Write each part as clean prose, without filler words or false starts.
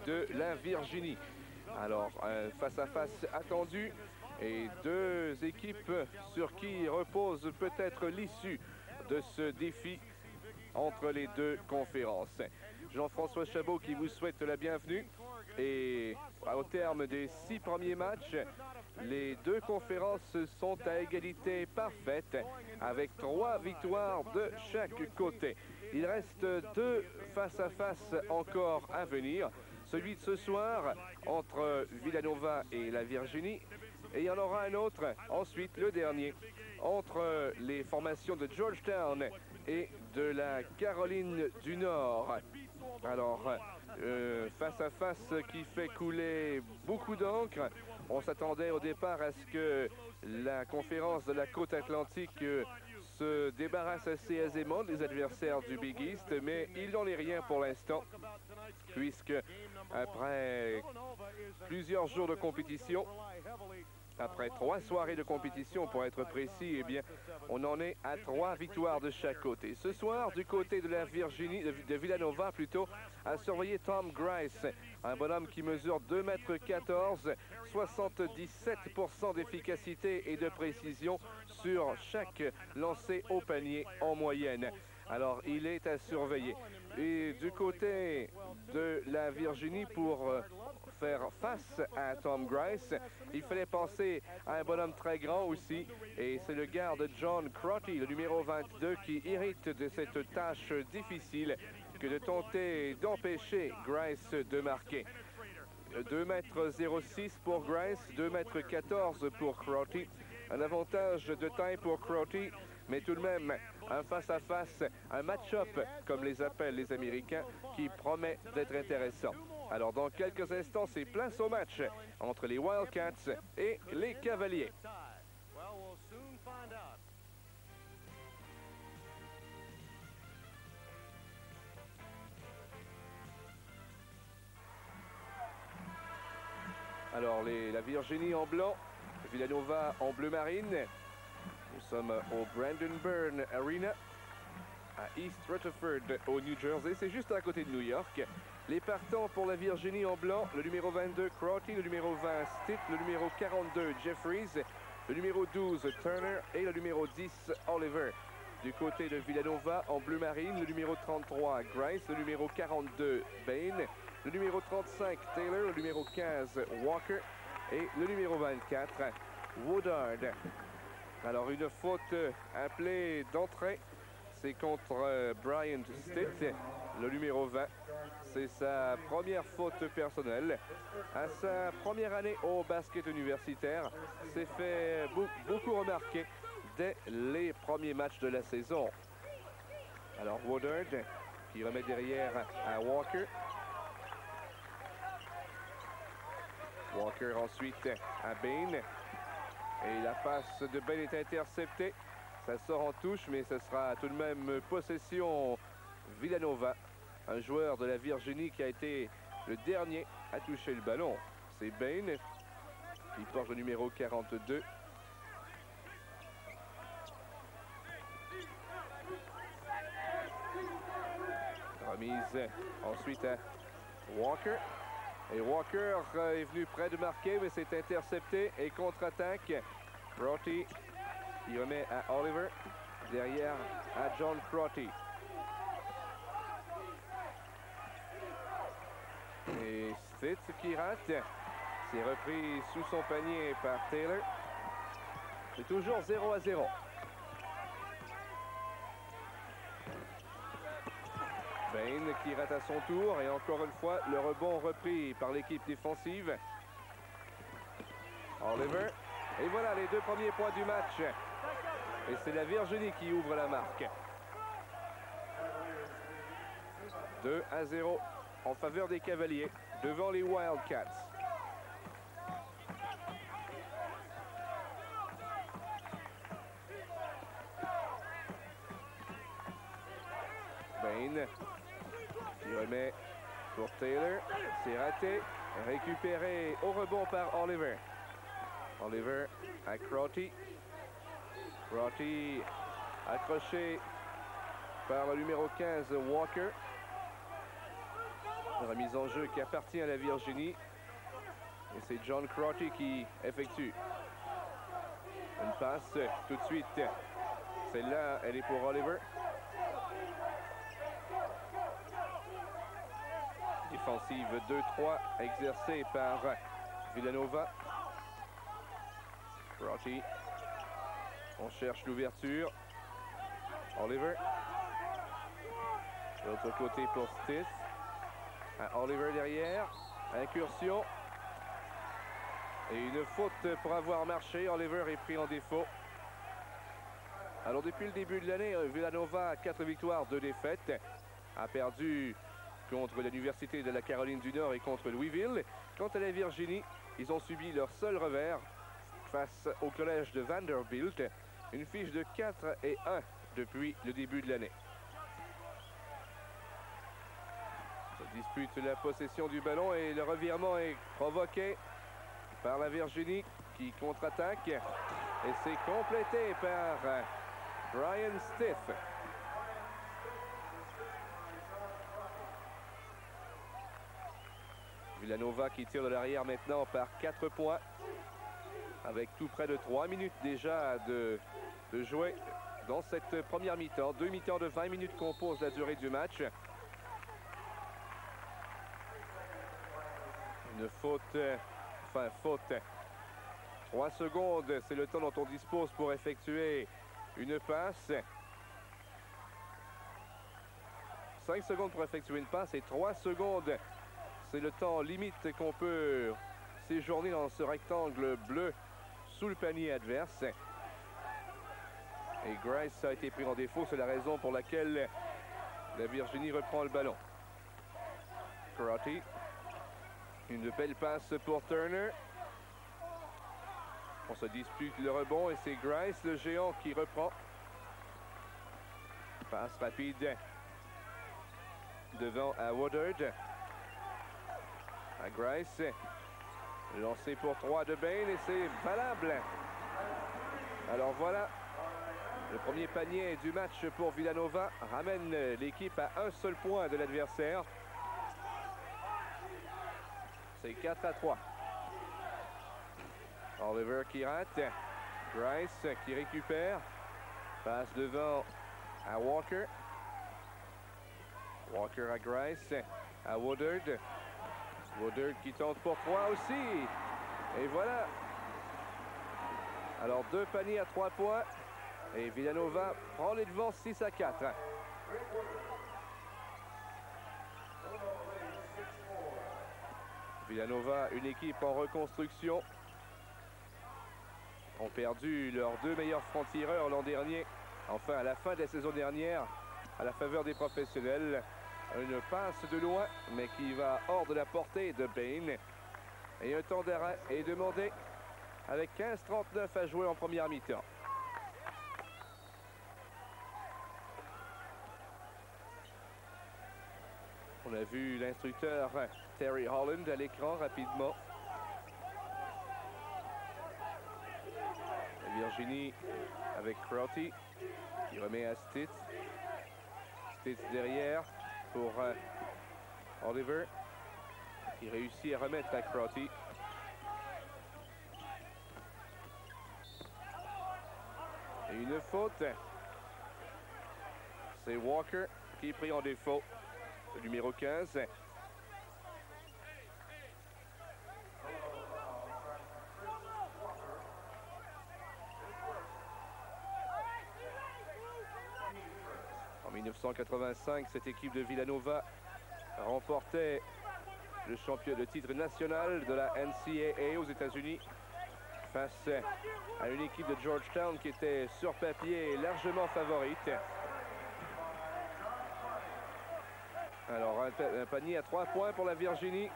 de la Virginie. Alors, un face-à-face attendu et deux équipes sur qui repose peut-être l'issue de ce défi entre les deux conférences. Jean-François Chabot qui vous souhaite la bienvenue. Et au terme des 6 premiers matchs, les deux conférences sont à égalité parfaite avec 3 victoires de chaque côté. Il reste 2 face-à-face encore à venir. Celui de ce soir entre Villanova et la Virginie. Et il y en aura un autre, ensuite le dernier, entre les formations de Georgetown et de la Caroline du Nord. Alors, face à face qui fait couler beaucoup d'encre. On s'attendait au départ à ce que la conférence de la côte atlantique se débarrasse assez aisément des adversaires du Big East, mais il n'en est rien pour l'instant, puisque après plusieurs jours de compétition, après 3 soirées de compétition pour être précis, eh bien, on en est à 3 victoires de chaque côté. Ce soir, du côté de la Virginie, de Villanova plutôt, à surveiller Tom Grice, un bonhomme qui mesure 2,14 m, 77% d'efficacité et de précision sur chaque lancé au panier en moyenne. Alors, il est à surveiller. Et du côté de la Virginie, pour faire face à Tom Grice, il fallait penser à un bonhomme très grand aussi. Et c'est le garde John Crotty, le numéro 22, qui hérite de cette tâche difficile que de tenter d'empêcher Grice de marquer. 2,06 m pour Grice, 2,14 m pour Crotty. Un avantage de taille pour Crotty, mais tout de même un face-à-face, un match-up, comme les appellent les Américains, qui promet d'être intéressant. Alors dans quelques instants, c'est place au match entre les Wildcats et les Cavaliers. Alors la Virginie en blanc, Villanova en bleu marine. Nous sommes au Brandon Byrne Arena à East Rutherford au New Jersey. C'est juste à côté de New York. Les partants pour la Virginie en blanc, le numéro 22 Crotty, le numéro 20 Stitt, le numéro 42 Jeffries, le numéro 12 Turner et le numéro 10 Oliver. Du côté de Villanova en bleu marine, le numéro 33 Grice, le numéro 42 Bain, le numéro 35 Taylor, le numéro 15 Walker et le numéro 24 Woodard. Alors une faute appelée d'entrée, c'est contre Brian Stitt, le numéro 20. C'est sa première faute personnelle. À sa première année au basket universitaire, s'est fait beaucoup remarquer dès les premiers matchs de la saison. Alors Woodard qui remet derrière à Walker. Walker ensuite à Bain. Et la passe de Bain est interceptée. Ça sort en touche, mais ce sera tout de même possession Villanova. Un joueur de la Virginie qui a été le dernier à toucher le ballon. C'est Bain. Il porte le numéro 42. Remise ensuite à Walker. Et Walker est venu près de marquer, mais c'est intercepté. Et contre-attaque, Crotty qui remet à Oliver. Derrière à John Crotty. Et Stitt qui rate. C'est repris sous son panier par Taylor. C'est toujours 0-0. Bain qui rate à son tour. Et encore une fois, le rebond repris par l'équipe défensive. Oliver. Et voilà les 2 premiers points du match. Et c'est la Virginie qui ouvre la marque. 2-0 en faveur des Cavaliers devant les Wildcats. Bain qui remet pour Taylor. C'est raté. Récupéré au rebond par Oliver. Oliver à Crotty. Crotty accroché par le numéro 15 Walker. Remise en jeu qui appartient à la Virginie. Et c'est John Crotty qui effectue. Une passe tout de suite. Celle-là, elle est pour Oliver. Défensive 2-3 exercée par Villanova. Crotty. On cherche l'ouverture. Oliver. De l'autre côté pour Stith. Oliver derrière. Incursion. Et une faute pour avoir marché. Oliver est pris en défaut. Alors depuis le début de l'année, Villanova a 4 victoires, 2 défaites. A perdu contre l'Université de la Caroline du Nord et contre Louisville. Quant à la Virginie, ils ont subi leur seul revers face au collège de Vanderbilt. Une fiche de 4-1 depuis le début de l'année. Se dispute la possession du ballon et le revirement est provoqué par la Virginie qui contre-attaque. Et c'est complété par Brian Stith. Villanova qui tire de l'arrière maintenant par 4 points. Avec tout près de 3 minutes déjà de jouer dans cette première mi-temps. 2 mi-temps de 20 minutes composent la durée du match. Une faute, enfin faute. 3 secondes, c'est le temps dont on dispose pour effectuer une passe. 5 secondes pour effectuer une passe et 3 secondes, c'est le temps limite qu'on peut séjourner dans ce rectangle bleu sous le panier adverse. Et Grice a été pris en défaut, c'est la raison pour laquelle la Virginie reprend le ballon. Crotty. Une belle passe pour Turner. On se dispute le rebond et c'est Grice, le géant, qui reprend. Passe rapide devant à Woodard. À Grice. Lancé pour 3 de Bain et c'est valable. Alors voilà. Le premier panier du match pour Villanova ramène l'équipe à un seul point de l'adversaire. C'est 4-3. Oliver qui rate. Grice qui récupère. Passe devant à Walker. Walker à Grice. À Woodard. Woodard qui tente pour 3 aussi. Et voilà. Alors 2 paniers à 3 points. Et Villanova prend les devants 6-4. Villanova, une équipe en reconstruction, ont perdu leurs 2 meilleurs francs-tireurs l'an dernier. Enfin, à la fin de la saison dernière, à la faveur des professionnels. Une passe de loin, mais qui va hors de la portée de Bain. Et un temps d'arrêt est demandé avec 15-39 à jouer en première mi-temps. On a vu l'instructeur Terry Holland à l'écran rapidement. La Virginie avec Crotty qui remet à Stith. Stith derrière pour Oliver qui réussit à remettre à Crotty. Et une faute. C'est Walker qui est pris en défaut. Le numéro 15. En 1985, cette équipe de Villanova remportait le titre national de la NCAA aux États-Unis face à une équipe de Georgetown qui était sur papier largement favorite. Alors un panier à 3 points pour la Virginie.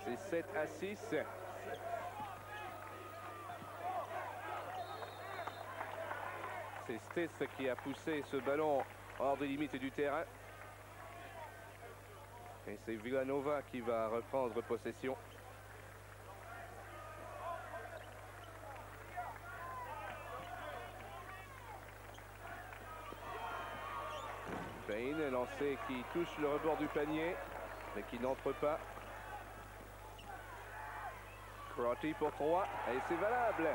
C'est 7-6. C'est Stith qui a poussé ce ballon hors des limites du terrain. Et c'est Villanova qui va reprendre possession. Bain, lancé qui touche le rebord du panier, mais qui n'entre pas. Crotty pour 3, et c'est valable.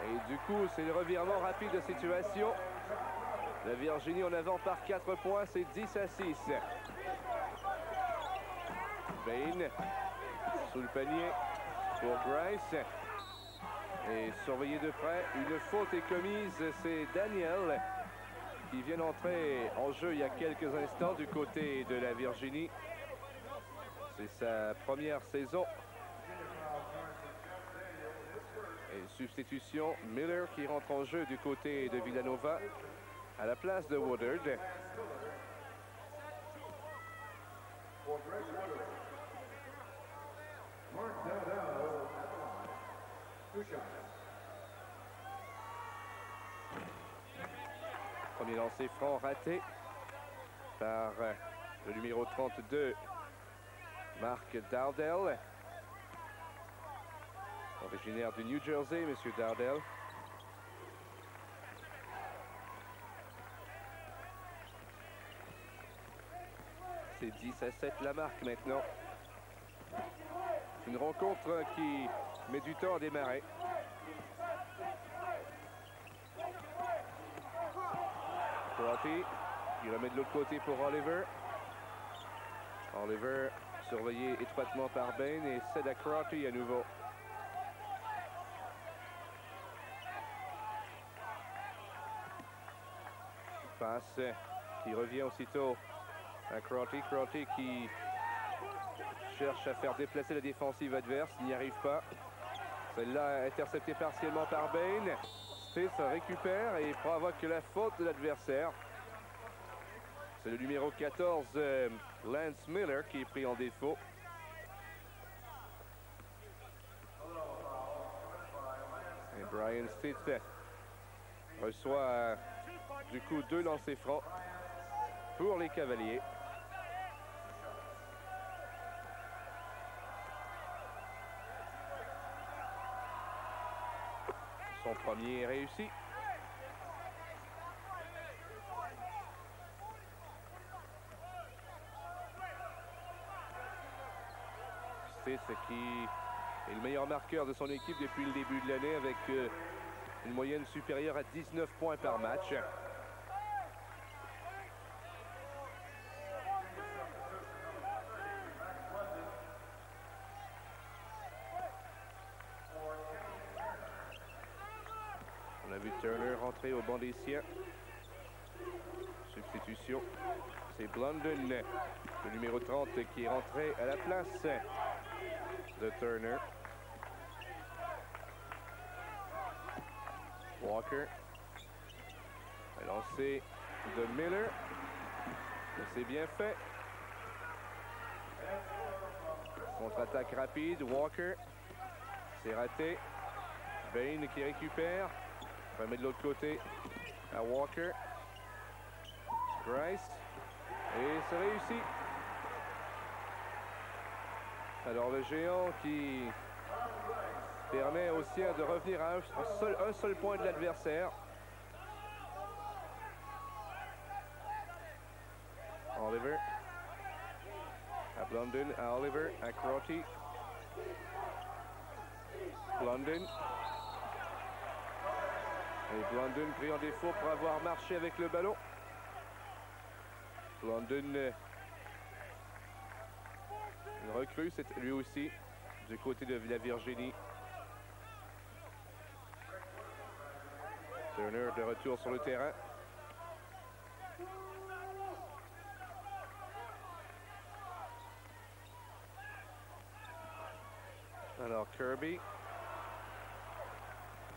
Et du coup, c'est le revirement rapide de situation. La Virginie en avant par 4 points, c'est 10-6. Bain, sous le panier pour Grice. Et surveillé de près, une faute est commise, c'est Daniel qui vient d'entrer en jeu il y a quelques instants du côté de la Virginie. C'est sa première saison. Et substitution, Miller qui rentre en jeu du côté de Villanova à la place de Woodard. Premier lancer franc raté par le numéro 32, Mark Dowdell. Originaire du New Jersey, monsieur Dowdell. C'est 10-7 la marque maintenant. Une rencontre qui met du temps à démarrer. Crotty, il remet de l'autre côté pour Oliver. Oliver surveillé étroitement par Bain et cède à Crotty à nouveau. Passe qui revient aussitôt à Crotty. Crotty qui cherche à faire déplacer la défensive adverse, n'y arrive pas. Celle-là interceptée partiellement par Bain. Stitz récupère et provoque la faute de l'adversaire. C'est le numéro 14, Lance Miller, qui est pris en défaut. Et Brian Stitz reçoit du coup 2 lancers francs pour les Cavaliers. Son premier est réussi. Stitz qui est le meilleur marqueur de son équipe depuis le début de l'année avec une moyenne supérieure à 19 points par match. On a vu Turner rentrer au banc des siens. Substitution. C'est Blunden, le numéro 30, qui est rentré à la place de Turner. Walker. Un lancé de Miller. C'est bien fait. Contre-attaque rapide. Walker. C'est raté. Bain qui récupère. Remet de l'autre côté à Walker. Grice. Et c'est réussi. Alors le géant qui permet aux siens de revenir à un seul point de l'adversaire. Oliver. À Blunden, à Oliver, à Crotty. Blunden. Et Blunden pris en défaut pour avoir marché avec le ballon. Blunden, une recrue, c'est lui aussi du côté de la Virginie. Turner de retour sur le terrain. Alors Kirby,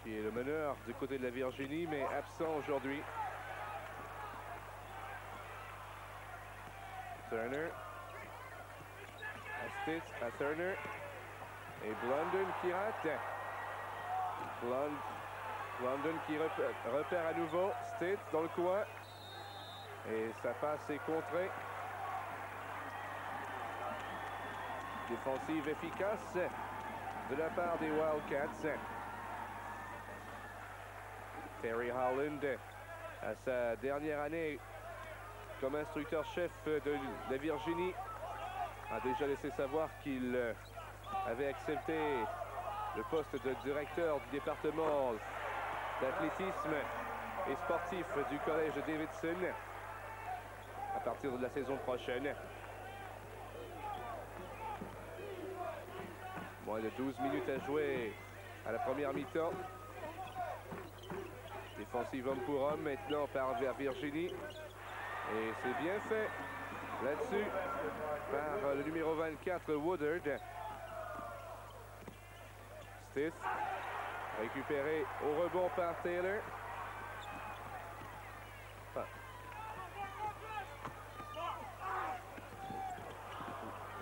qui est le meneur du côté de la Virginie, mais absent aujourd'hui. Turner. À Stitz, à Turner. Et Blunden qui rate. Blunden qui repère à nouveau. Stitz dans le coin. Et sa passe est contrée. Défensive efficace de la part des Wildcats. Terry Holland, à sa dernière année comme instructeur-chef de la Virginie, a déjà laissé savoir qu'il avait accepté le poste de directeur du département d'athlétisme et sportif du collège de Davidson à partir de la saison prochaine. Moins de 12 minutes à jouer à la première mi-temps. Défensive homme pour homme maintenant par vers Virginie. Et c'est bien fait là-dessus par le numéro 24 Woodard. Stith récupéré au rebond par Taylor.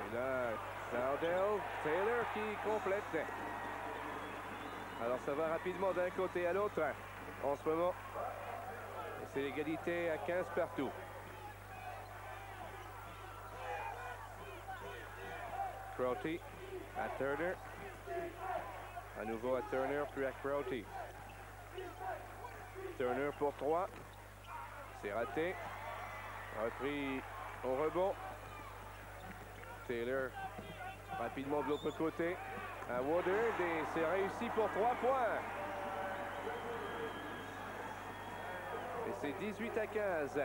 Et là, Dowdell, Taylor qui complète. Alors ça va rapidement d'un côté à l'autre en ce moment. C'est l'égalité à 15 partout. Crotty à Turner. À nouveau à Turner, puis à Crotty. Turner pour 3. C'est raté. Repris au rebond. Taylor rapidement de l'autre côté à Woodard et c'est réussi pour 3 points. Et c'est 18 à 15.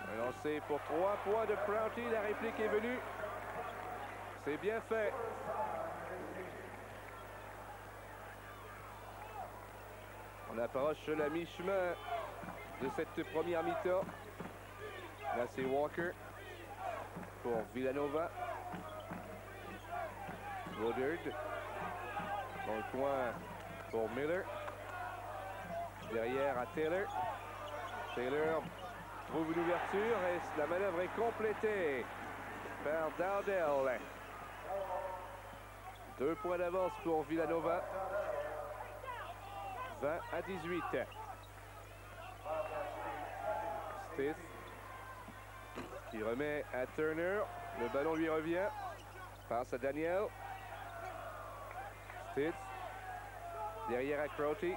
Un lancé pour 3 points de Crotty. La réplique est venue. C'est bien fait. On approche la mi-chemin de cette première mi-temps. Là, c'est Walker pour Villanova. Woodard dans le coin pour Miller. Derrière à Taylor. Taylor trouve une ouverture et la manœuvre est complétée par Dowdell. 2 points d'avance pour Villanova. 20 à 18. Stith qui remet à Turner. Le ballon lui revient. Passe à Daniel. Stith. Derrière à Crotty.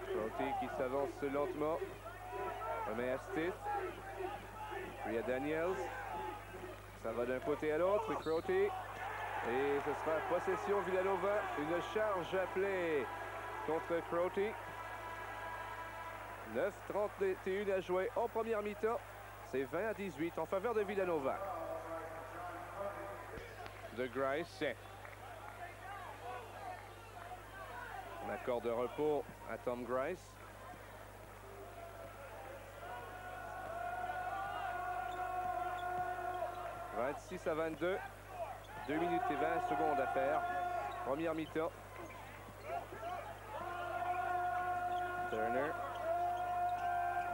Crotty qui s'avance lentement. Remet à Stith. Puis à Daniels. Ça va d'un côté à l'autre. Crotty. Et ce sera possession Villanova. Une charge appelée contre Crotty. 9:31 à jouer en première mi-temps. C'est 20 à 18 en faveur de Villanova. De Grice. Un accord de repos à Tom Grice. « 26 à 22. 2 minutes et 20 secondes à faire. Première mi-temps. Turner.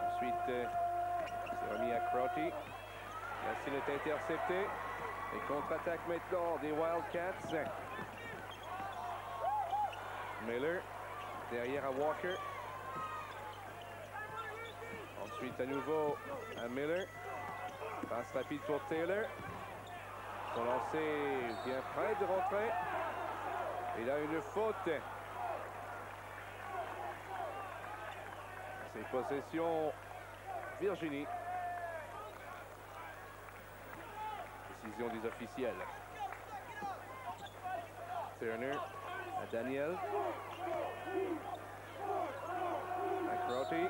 Ensuite, c'est remis à Crotty. La cible est interceptée. Et contre-attaque maintenant des Wildcats. Miller. Derrière à Walker. Ensuite à nouveau à Miller. Passe rapide pour Taylor. Son lancer bien près de rentrer. Il a une faute. C'est possession Virginie. Décision des officiels. Turner à Daniel. À Crotty.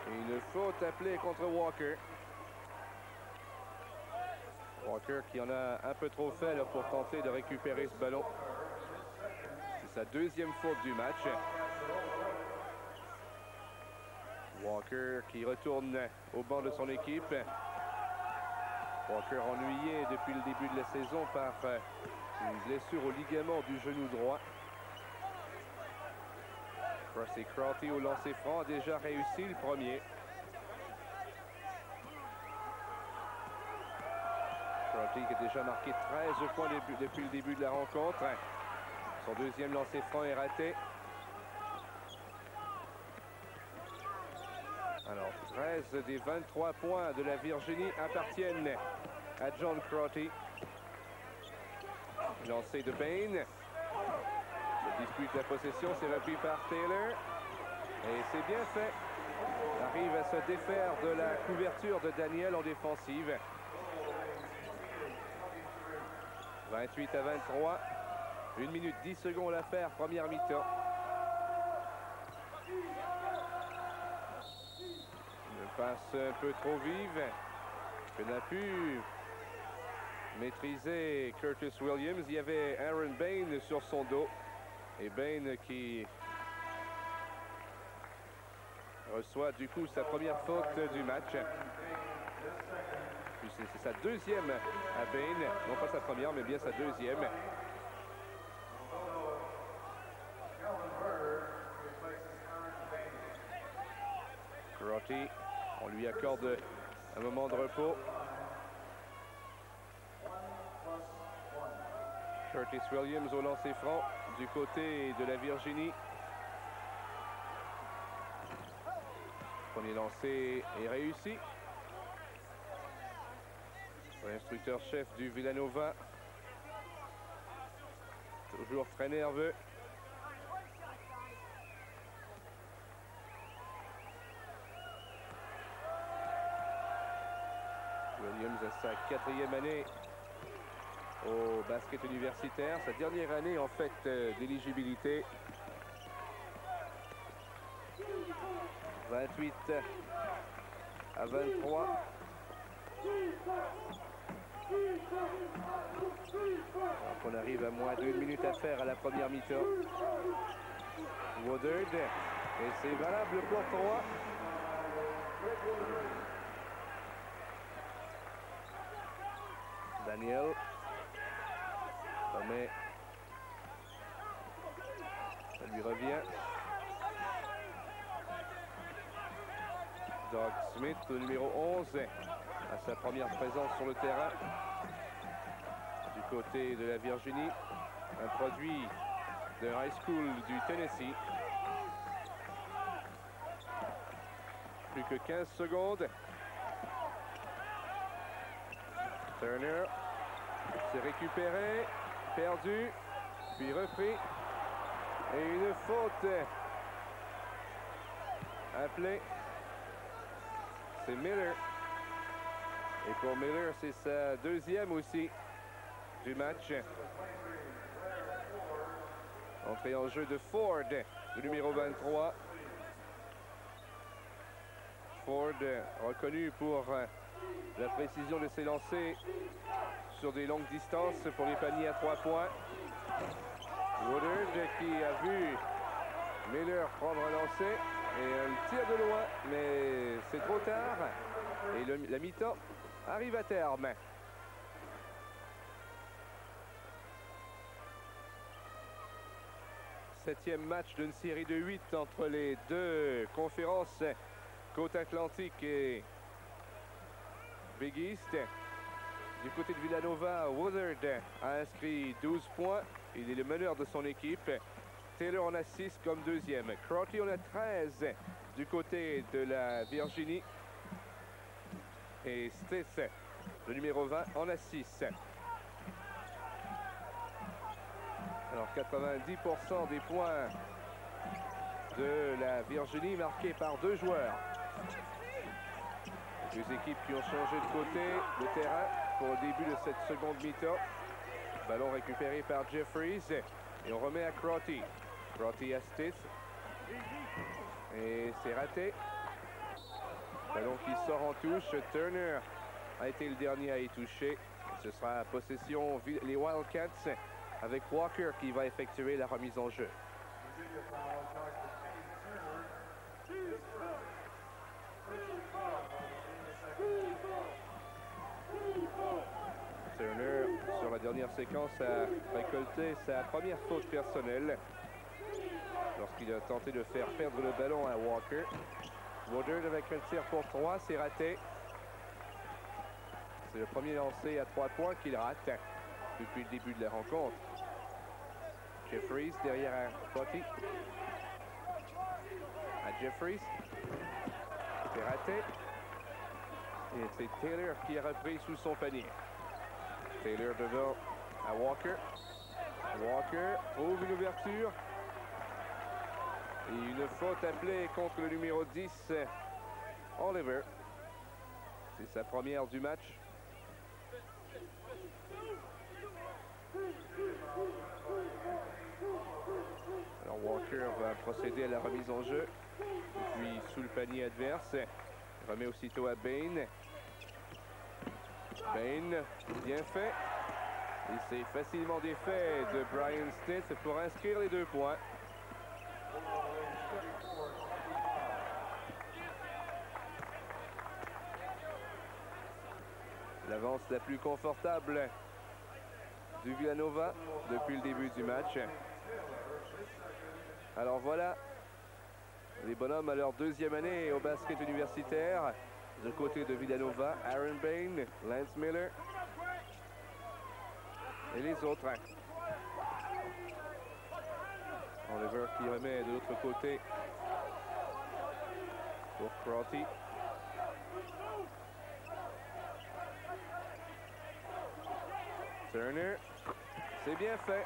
Et une faute appelée contre Walker. Walker qui en a un peu trop fait là, pour tenter de récupérer ce ballon. C'est sa deuxième faute du match. Walker qui retourne au banc de son équipe. Walker ennuyé depuis le début de la saison par une blessure au ligament du genou droit. Et Crotty au lancer franc a déjà réussi le premier. Crotty qui a déjà marqué 13 points depuis le début de la rencontre. Son deuxième lancer franc est raté. Alors 13 des 23 points de la Virginie appartiennent à John Crotty. Lancé de Payne. Se dispute la possession, c'est repris par Taylor. Et c'est bien fait. Arrive à se défaire de la couverture de Daniel en défensive. 28 à 23. 1 minute 10 secondes à faire, première mi-temps. Une passe un peu trop vive. Que n'a pu maîtriser Curtis Williams. Il y avait Aaron Bain sur son dos. Et Bain qui reçoit du coup sa première faute du match. C'est sa deuxième à Bain. Non pas sa première, mais bien sa deuxième. Crotty, on lui accorde un moment de repos. Curtis Williams au lancer franc du côté de la Virginie. Premier lancer est réussi. L'instructeur-chef du Villanova. Toujours très nerveux. Williams a sa 4e année au basket universitaire. Sa dernière année en fait d'éligibilité. 28 à 23. Donc on arrive à moins d'1 minute à faire à la première mi-temps. Woodard. Et c'est valable pour 3. Daniel. Mais ça lui revient. Doug Smith, le numéro 11, à sa première présence sur le terrain. Du côté de la Virginie, un produit de high school du Tennessee. Plus que 15 secondes. Turner s'est récupéré, perdu, puis repris. Et une faute appelée. C'est Miller. Et pour Miller, c'est sa deuxième aussi du match. Entrée en jeu de Ford, le numéro 23. Ford, reconnu pour la précision de ses lancers sur des longues distances pour les paniers à 3 points. Woodard qui a vu Miller prendre un lancer et un tir de loin, mais c'est trop tard. Et la mi-temps arrive à terme. Septième match d'une série de 8 entre les deux conférences Côte Atlantique et Big East. Du côté de Villanova, Woodard a inscrit 12 points. Il est le meneur de son équipe. Taylor en a 6 comme deuxième. Crotty en a 13 du côté de la Virginie. Et Stith, le numéro 20, en a 6. Alors 90% des points de la Virginie marqués par 2 joueurs. Deux équipes qui ont changé de côté de terrain pour le début de cette seconde mi-temps. Ballon récupéré par Jeffries et on remet à Crotty. Crotty à Stith. Et c'est raté. Ballon qui sort en touche. Turner a été le dernier à y toucher. Ce sera possession les Wildcats avec Walker qui va effectuer la remise en jeu. Turner, sur la dernière séquence, a récolté sa première faute personnelle lorsqu'il a tenté de faire perdre le ballon à Walker. Woodard avec un tir pour 3, c'est raté. C'est le premier lancé à 3 points qu'il rate depuis le début de la rencontre. Jeffries derrière à Crotty. À Jeffries. C'est raté. Et c'est Taylor qui a repris sous son panier. Taylor devant à Walker. Walker trouve une ouverture. Et une faute appelée contre le numéro 10, Oliver. C'est sa première du match. Alors Walker va procéder à la remise en jeu. Et puis sous le panier adverse. Il remet aussitôt à Bain. Bain, bien fait. Et c'est facilement défait de Brian Stitt pour inscrire les 2 points. L'avance la plus confortable du Villanova depuis le début du match. Alors voilà, les bonhommes à leur 2e année au basket universitaire. Du côté de Villanova, Aaron Bain, Lance Miller et les autres. Oliver qui remet de l'autre côté pour Crotty. Turner, c'est bien fait.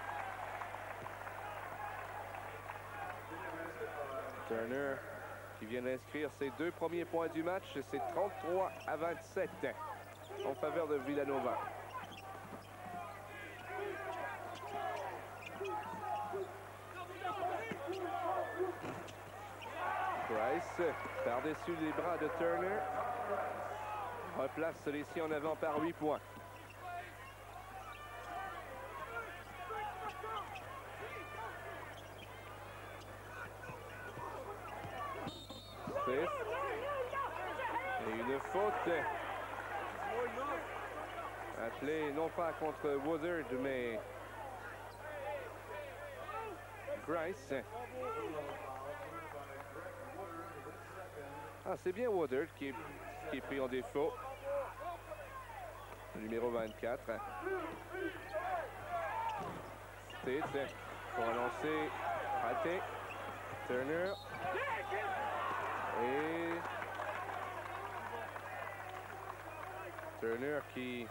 Turner qui vient d'inscrire ses 2 premiers points du match. C'est 33-27 en faveur de Villanova. Price par-dessus les bras de Turner. Replace les siens en avant par 8 points. Et une faute appelée non pas contre Woodard mais Grice. Ah, c'est bien Woodard qui est pris en défaut. Le numéro 24. Stitt pour un lancer raté. Turner. Et Turner qui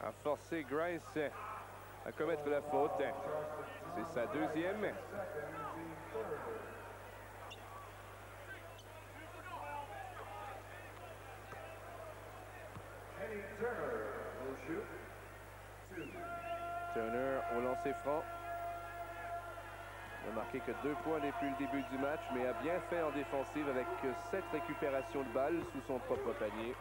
a forcé Grice à commettre la faute. C'est sa 2e. Turner au lancer franc. Il n'a marqué que 2 points depuis le début du match, mais a bien fait en défensive avec 7 récupérations de balles sous son propre panier.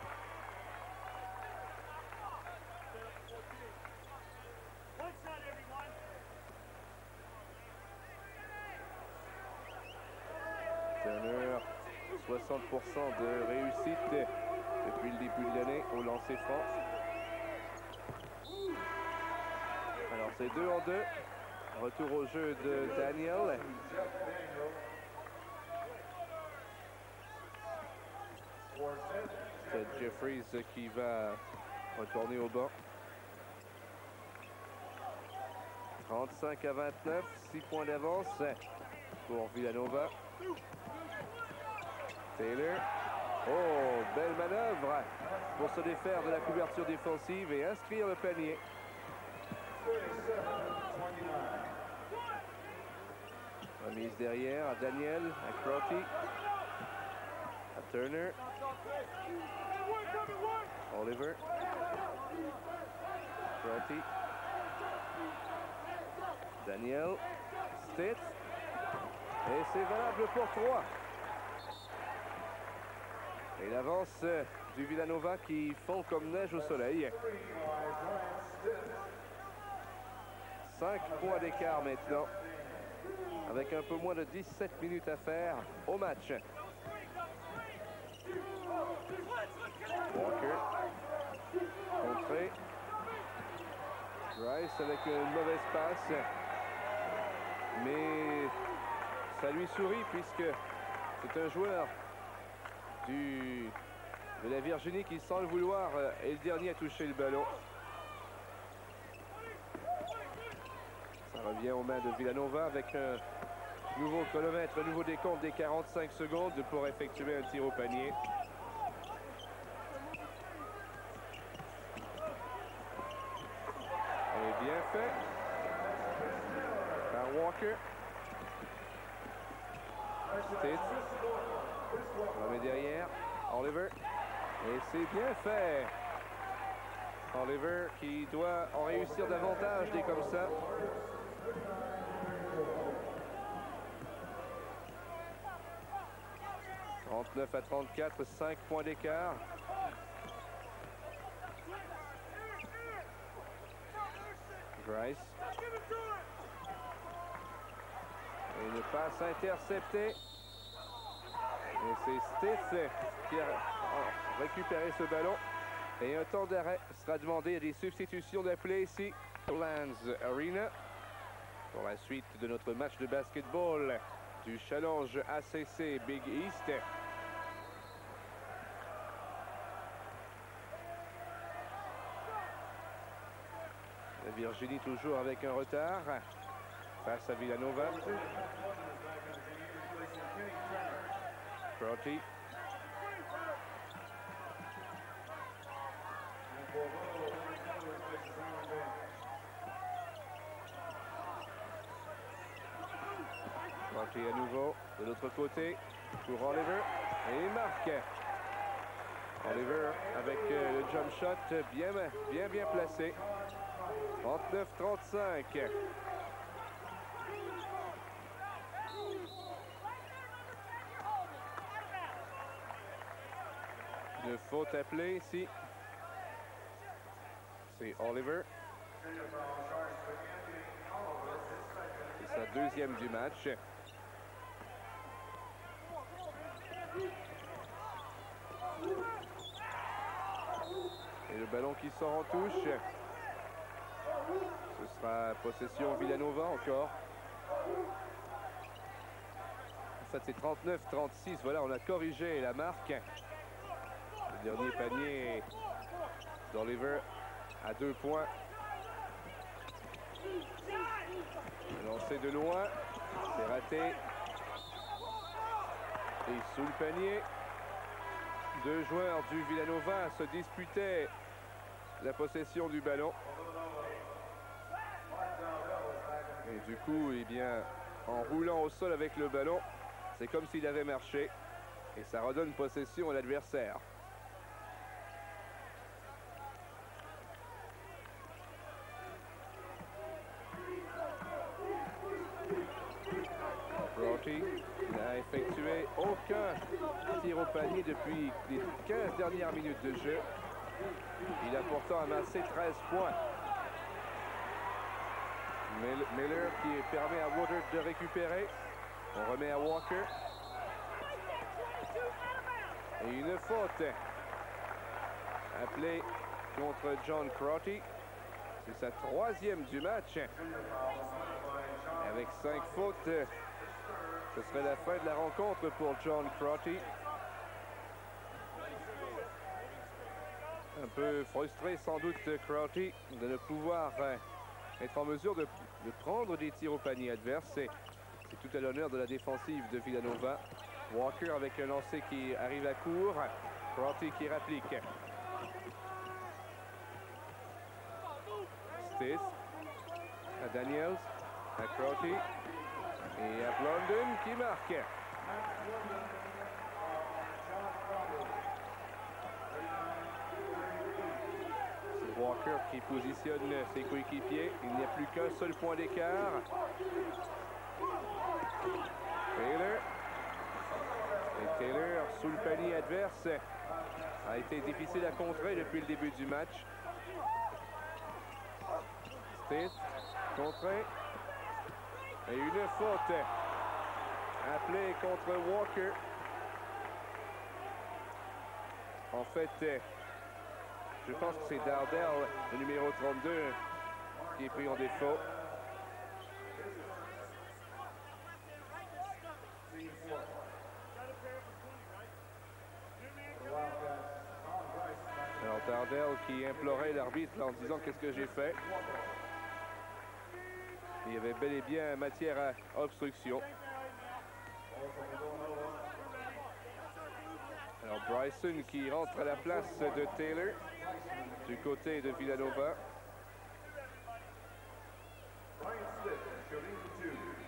Turner, 60% de réussite depuis le début de l'année au lancer franc. Alors c'est 2 en 2. Retour au jeu de Daniel. C'est Jeffries qui va retourner au banc. 35-29, 6 points d'avance pour Villanova. Taylor. Oh, belle manœuvre pour se défaire de la couverture défensive et inscrire le panier. Remise derrière à Daniel, à Crotty, à Turner. Oliver. Crotty. Daniel. Stitt. Et c'est valable pour 3. Et l'avance du Villanova qui fond comme neige au soleil. 5 points d'écart maintenant. Avec un peu moins de 17 minutes à faire au match. Walker. Contré. Rice avec une mauvaise passe. Mais ça lui sourit puisque c'est un joueur de la Virginie qui, sans le vouloir, est le dernier à toucher le ballon. Ça revient aux mains de Villanova avec un nouveau chronomètre, un nouveau décompte des 45 secondes pour effectuer un tir au panier. Et bien fait. Stitz. On la met derrière. Oliver. Et c'est bien fait. Oliver qui doit en réussir davantage des comme ça. « 39-34, 5 points d'écart. Grice. Et une passe interceptée. Et c'est Stitz qui a récupéré ce ballon. Et un temps d'arrêt sera demandé à des substitutions d'appelées ici au Lands Arena pour la suite de notre match de basketball du Challenge ACC Big East. La Virginie toujours avec un retard face à Villanova. Crotty. Crotty à nouveau de l'autre côté pour Oliver et il marque. Oliver avec le jump shot bien placé. 39-35. Une faute appelée ici. C'est Oliver. C'est sa deuxième du match. Et le ballon qui sort en touche. Ce sera possession Villanova encore. En fait, c'est 39-36. Voilà, on a corrigé la marque. Le dernier panier d'Oliver à 2 points. Lancé de loin. C'est raté. Et sous le panier, 2 joueurs du Villanova se disputaient la possession du ballon. Et du coup, eh bien, en roulant au sol avec le ballon, c'est comme s'il avait marché. Et ça redonne possession à l'adversaire. Crotty n'a effectué aucun tir au panier depuis les 15 dernières minutes de jeu. Il a pourtant amassé 13 points. Miller qui permet à Woodard de récupérer. On remet à Walker. Et une faute appelée contre John Crotty. C'est sa 3e du match. Avec 5 fautes, ce serait la fin de la rencontre pour John Crotty. Un peu frustré sans doute Crotty de ne pouvoir être en mesure de prendre des tirs au panier adverse. C'est tout à l'honneur de la défensive de Villanova. Walker avec un lancer qui arrive à court. Crotty qui réplique. Stitz à Daniels, à Crotty et à Blondin qui marque. C'est Walker qui positionne ses coéquipiers. Il n'y a plus qu'un seul point d'écart. Taylor. Et Taylor sous le panier adverse a été difficile à contrer depuis le début du match. Stitz, contré. Et une faute appelée contre Walker. En fait, je pense que c'est Dardell, le numéro 32, qui est pris en défaut. Alors Dardell qui implorait l'arbitre en disant qu'est-ce que j'ai fait. Il y avait bel et bien matière à obstruction. Alors Bryson qui rentre à la place de Taylor du côté de Villanova.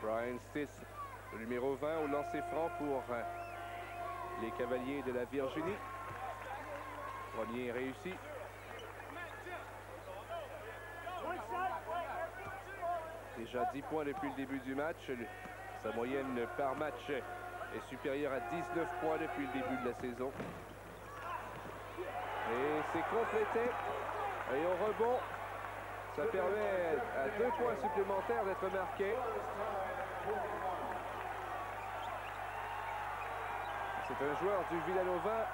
Brian Stitz Le numéro 20 au lancer franc pour les Cavaliers de la Virginie. Premier réussi. Déjà 10 points depuis le début du match. Sa moyenne par match est supérieure à 19 points depuis le début de la saison. Et c'est complété. Et au rebond, ça permet à 2 points supplémentaires d'être marqués. C'est un joueur du Villanova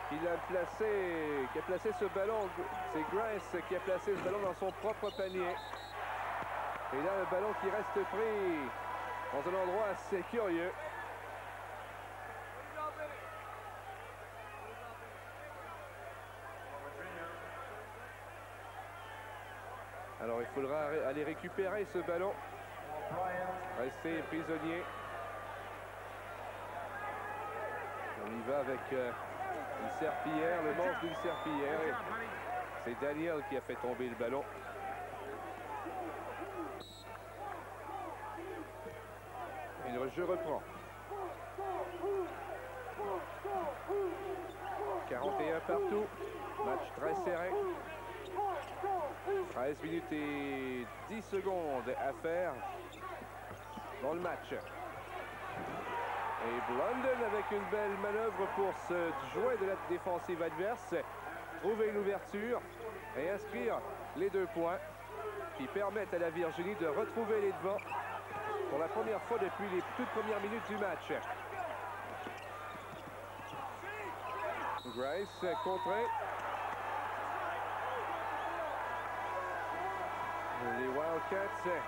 qui a placé ce ballon. C'est Grice qui a placé ce ballon dans son propre panier. Et là, le ballon qui reste pris dans un endroit assez curieux. Alors, il faudra aller récupérer ce ballon. Rester prisonnier. On y va avec une serpillière, le manche d'une serpillière. C'est Daniel qui a fait tomber le ballon. Et le jeu reprend. 41 partout. Match très serré. 13 minutes et 10 secondes à faire dans le match. Et Blunden avec une belle manœuvre pour se jouer de la défensive adverse. Trouver une ouverture et inscrire les 2 points qui permettent à la Virginie de retrouver les devants pour la première fois depuis les toutes premières minutes du match. Grice contré. Les Wildcats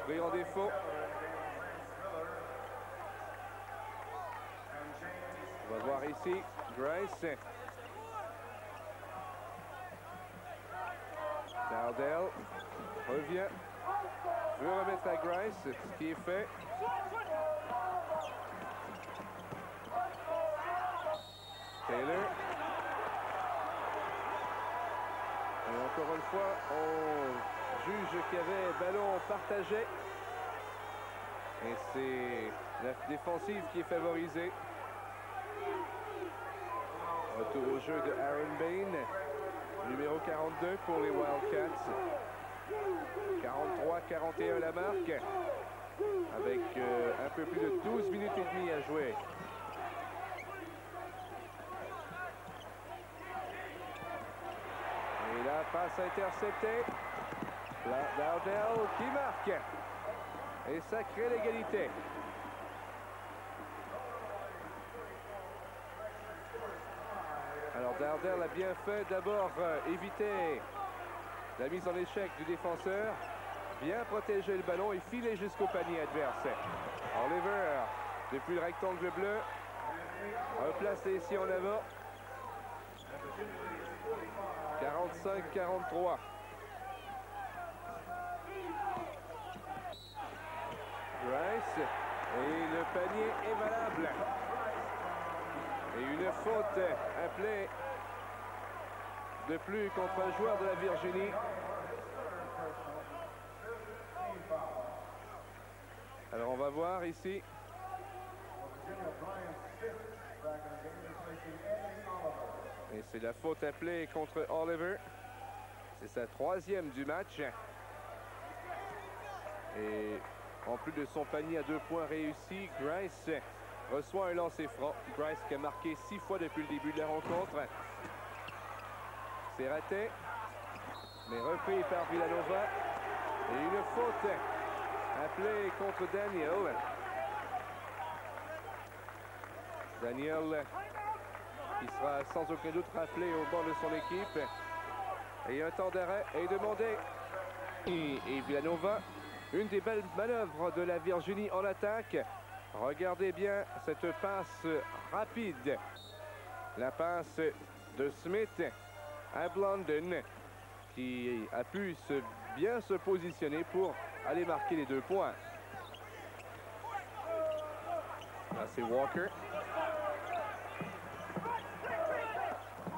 pris en défaut. On va voir ici Grice. Dowdell revient. Veut remettre à Grice, ce qui est fait. Taylor. Et encore une fois, on juge qu'il y avait ballon partagé. Et c'est la défensive qui est favorisée. Retour au jeu de Aaron Bain, numéro 42 pour les Wildcats. 43-41 la marque, avec un peu plus de 12 minutes et demie à jouer. Et la passe interceptée. Dowdell qui marque. Et ça crée l'égalité. Alors Dowdell a bien fait d'abord éviter la mise en échec du défenseur, bien protéger le ballon et filer jusqu'au panier adverse. Oliver, depuis le rectangle bleu, replacé ici en avant. 45-43. Grice, et le panier est valable. Et une faute appelée de plus contre un joueur de la Virginie. Alors on va voir ici. Et c'est la faute appelée contre Oliver. C'est sa 3e du match. Et en plus de son panier à 2 points réussi, Grice reçoit un lancer franc. Grice qui a marqué 6 fois depuis le début de la rencontre. C'est raté, mais repris par Villanova. Et une faute appelée contre Daniel. Daniel qui sera sans aucun doute rappelé au banc de son équipe. Et un temps d'arrêt est demandé. Et Villanova, une des belles manœuvres de la Virginie en attaque. Regardez bien cette passe rapide. La passe de Smith à Blunden qui a pu bien se positionner pour aller marquer les 2 points. Là, c'est Walker.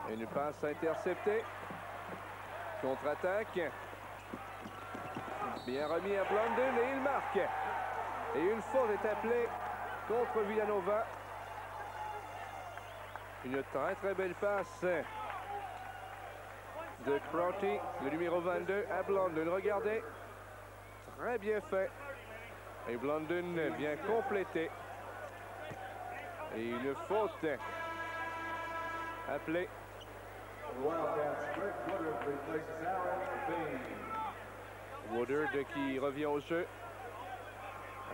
Une passe interceptée. Contre-attaque. Bien remis à Blunden et il marque. Et une faute est appelée contre Villanova. Une très belle passe de Crotty, le numéro 22 à Blunden. Regardez, très bien fait. Et Blunden vient compléter. Et une faute appelée. Woodard qui revient au jeu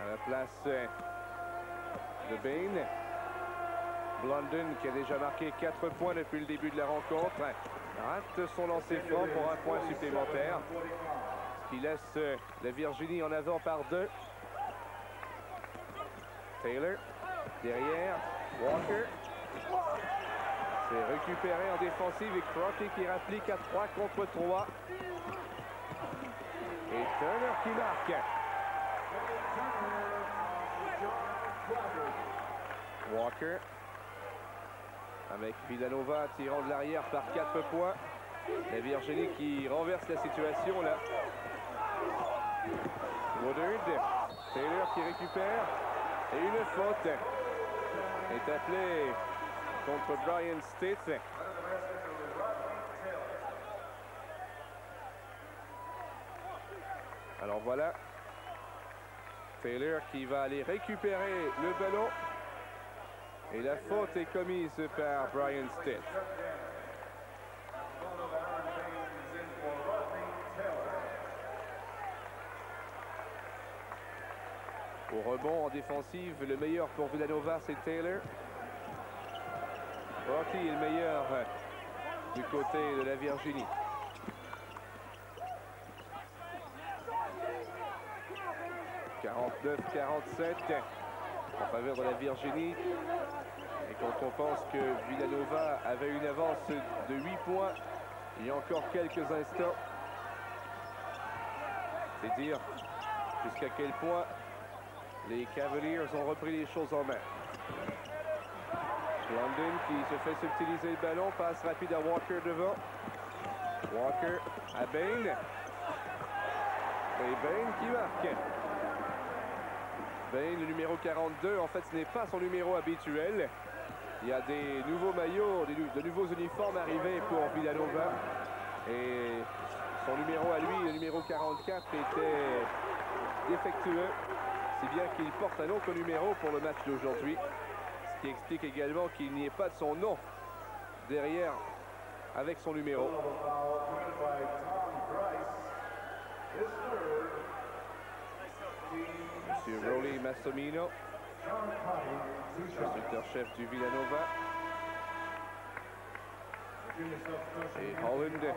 à la place de Bain. Blunden qui a déjà marqué 4 points depuis le début de la rencontre rate son lancer franc pour un point supplémentaire, ce qui laisse la Virginie en avant par 2. Taylor derrière Walker, c'est récupéré en défensive et Crotty qui rapplique à 3 contre 3. Et Turner qui marque. Walker avec Villanova tirant de l'arrière par 4 points. La Virginie qui renverse la situation là. Woodard, Taylor qui récupère. Et une faute est appelée contre Brian Stitt. Alors voilà, Taylor qui va aller récupérer le ballon. Et la faute est commise par Brian Stitt. Au rebond en défensive, le meilleur pour Villanova, c'est Taylor. Crotty est le meilleur du côté de la Virginie. « 49-47 en faveur de la Virginie. Et quand on pense que Villanova avait une avance de 8 points il y a encore quelques instants, c'est dire jusqu'à quel point les Cavaliers ont repris les choses en main. Blunden qui se fait subtiliser le ballon, passe rapide à Walker devant. Walker à Bain. Et Bain qui marque. Bain, le numéro 42, en fait ce n'est pas son numéro habituel. Il y a des nouveaux maillots, de nouveaux uniformes arrivés pour Villanova. Et son numéro à lui, le numéro 44, était défectueux. Si bien qu'il porte un autre numéro pour le match d'aujourd'hui. Ce qui explique également qu'il n'y ait pas de son nom derrière avec son numéro. Monsieur Rolly Massomino, instructeur-chef du Villanova. Et Holland,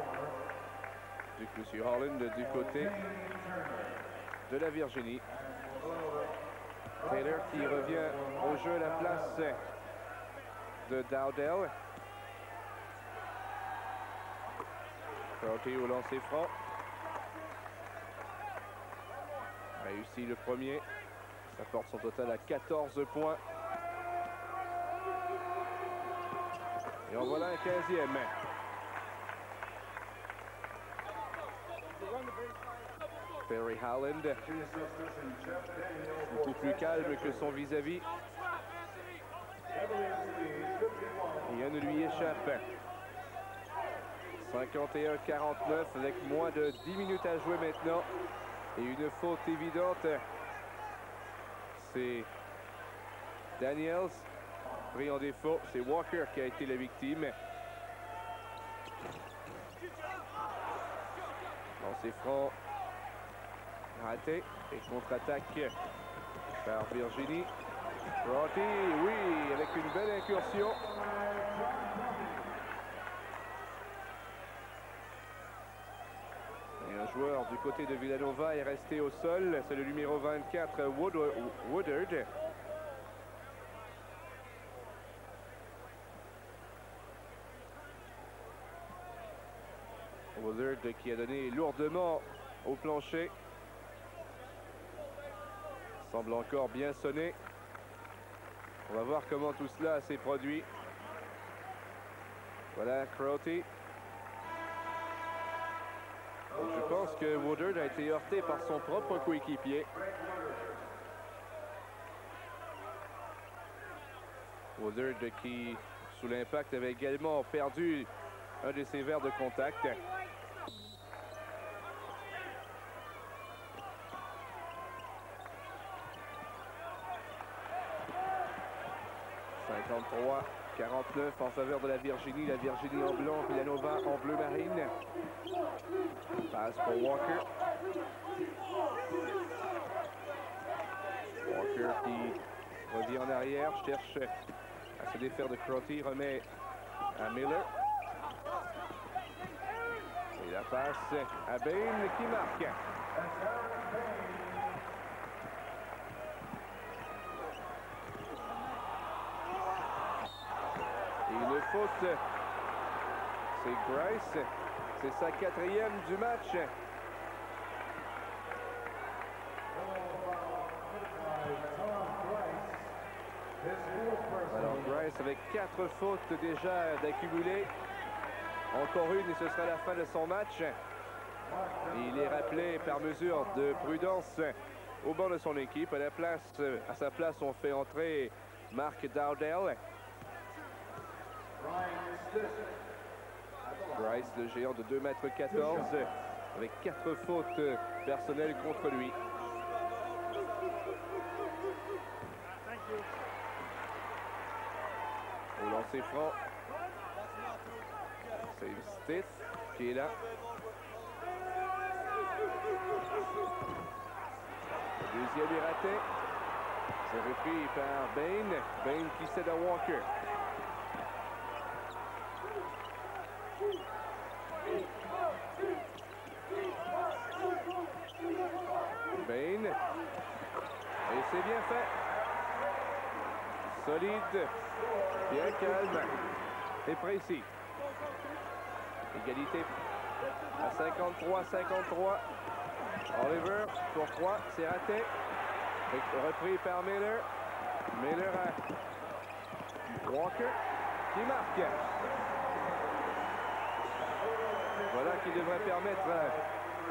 Monsieur Holland du côté de la Virginie. Taylor qui revient au jeu à la place de Dowdell. Crotty au lancer franc. Réussit le premier. Ça porte son total à 14 points. Et en voilà un 15e. Perry Howland, beaucoup plus calme que son vis-à-vis. Rien ne lui échappe. 51-49 avec moins de 10 minutes à jouer maintenant. Et une faute évidente. C'est Daniels pris en défaut. C'est Walker qui a été la victime. Lancer franc raté et contre-attaque par Virginie. Crotty, oui, avec une belle incursion. Et un joueur du côté de Villanova est resté au sol. C'est le numéro 24, Woodard. Woodard qui a donné lourdement au plancher. Semble encore bien sonné. On va voir comment tout cela s'est produit. Voilà Crotty. Je pense que Woodard a été heurté par son propre coéquipier. Woodard qui, sous l'impact, avait également perdu un de ses verres de contact. 53-49 en faveur de la Virginie. La Virginie en blanc, Villanova en bleu marine. Passe pour Walker. Walker qui revient en arrière, cherche à se défaire de Crotty, remet à Miller. Et la passe à Bain qui marque. Et une faute, c'est Grice. C'est sa 4e du match. Alors Grice avec 4 fautes déjà d'accumuler. Encore une et ce sera la fin de son match. Et il est rappelé par mesure de prudence au banc de son équipe. À sa place, on fait entrer Mark Dowdell. Grice, le géant de 2,14 m, avec 4 fautes personnelles contre lui. Au lancer franc, c'est Stith qui est là. Le deuxième est raté. C'est repris par Bain. Bain qui cède à Walker. Bain. Et c'est bien fait. Solide, bien calme et précis. Égalité à 53-53. Oliver pour 3, c'est raté. Repris par Miller. Miller à Walker qui marque. Voilà qui devrait permettre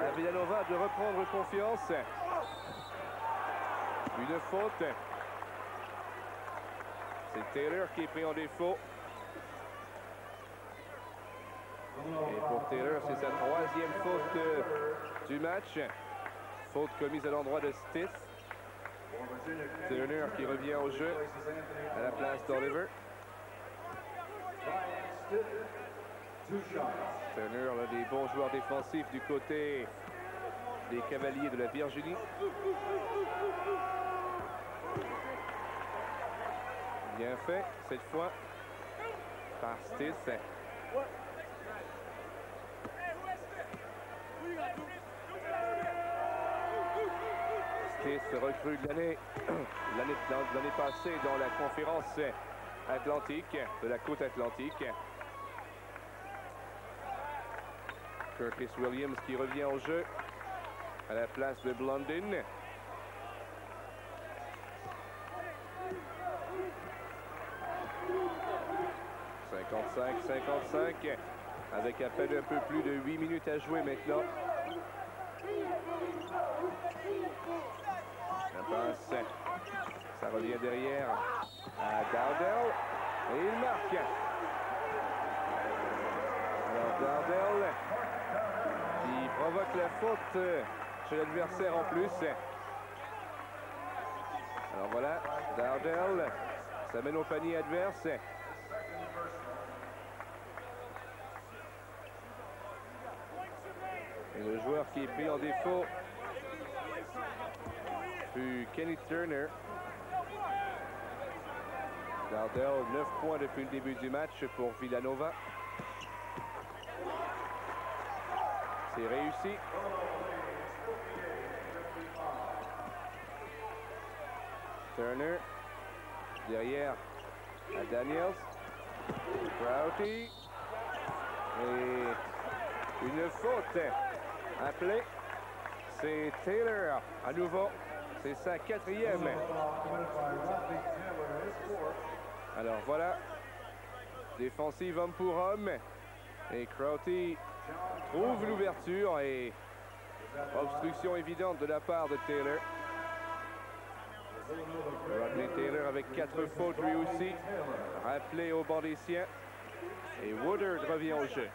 à Villanova de reprendre confiance. Une faute. C'est Taylor qui est pris en défaut. Et pour Taylor, c'est sa 3e faute du match. Faute commise à l'endroit de Stith. Turner qui revient au jeu à la place d'Oliver. Turner, l'un des bons joueurs défensifs du côté des Cavaliers de la Virginie. Bien fait cette fois par Stith. Stith recrue de l'année passée dans la conférence atlantique, de la côte atlantique. Curtis Williams qui revient au jeu à la place de Blondin. « 55-55 » avec à peine un peu plus de 8 minutes à jouer maintenant. La passe, ça revient derrière à Dowdell et il marque. Alors Dowdell qui provoque la faute chez l'adversaire en plus. Alors voilà, Dowdell, ça mène au panier adverse. Et le joueur qui est pris en défaut fut Kenny Turner. Dowdell, 9 points depuis le début du match pour Villanova. C'est réussi. Turner derrière à Daniels. Crotty. Et une faute appelée. C'est Taylor à nouveau. C'est sa 4e. Alors voilà. Défensive homme pour homme. Et Crotty trouve l'ouverture et obstruction évidente de la part de Taylor. Rodney Taylor avec 4 fautes lui aussi, rappelé au banc des siens. Et Woodard revient au jeu.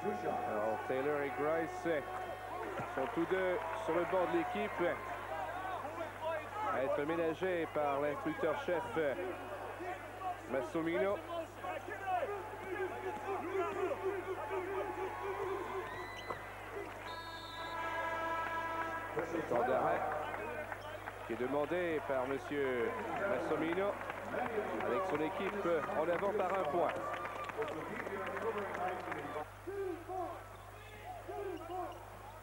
Alors Taylor et Grice sont tous deux sur le banc de l'équipe à être ménagés par l'instructeur-chef Massimino. Le temps d'arrêt qui est demandé par M. Massimino avec son équipe en avant par 1 point.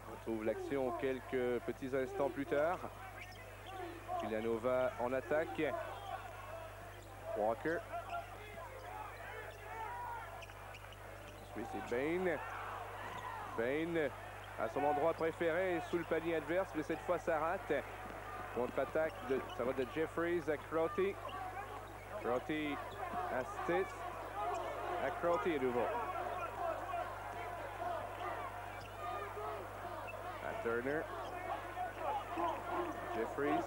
On retrouve l'action quelques petits instants plus tard. Villanova en attaque. Walker. Ensuite c'est Bain. Bain à son endroit préféré sous le panier adverse, mais cette fois ça rate. Contre-attaque, ça va de Jeffries à Crotty. Crotty à Stitz. À Crotty à nouveau. À Turner. Jeffries.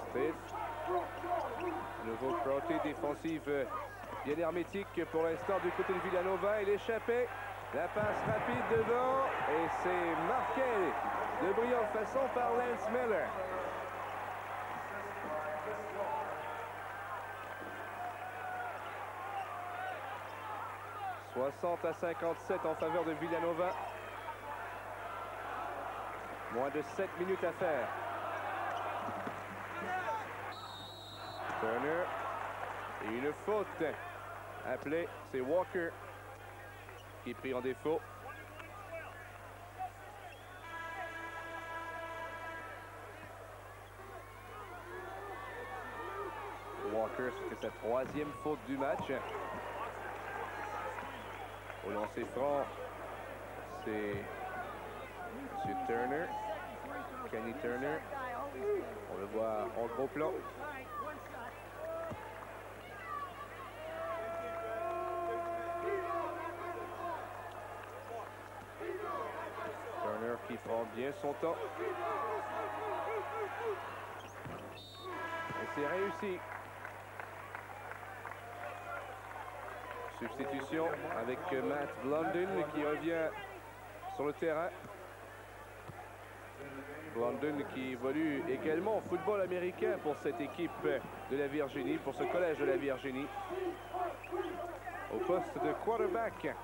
Stitz. Nouveau Crotty, défensive bien hermétique pour l'instant du côté de Villanova. Il échappé. La passe rapide devant et c'est marqué de brillante façon par Lance Miller. « 60-57 en faveur de Villanova. Moins de 7 minutes à faire. Turner. Et une faute appelée, c'est Walker qui est pris en défaut. Walker, c'était sa 3e faute du match. Au lancer franc, c'est M. Turner, Kenny Turner. On le voit en gros plan. Turner qui prend bien son temps. Et c'est réussi. Substitution avec Matt Blondin qui revient sur le terrain. Blondin qui évolue également au football américain pour cette équipe de la Virginie, pour ce collège de la Virginie. Au poste de quarterback.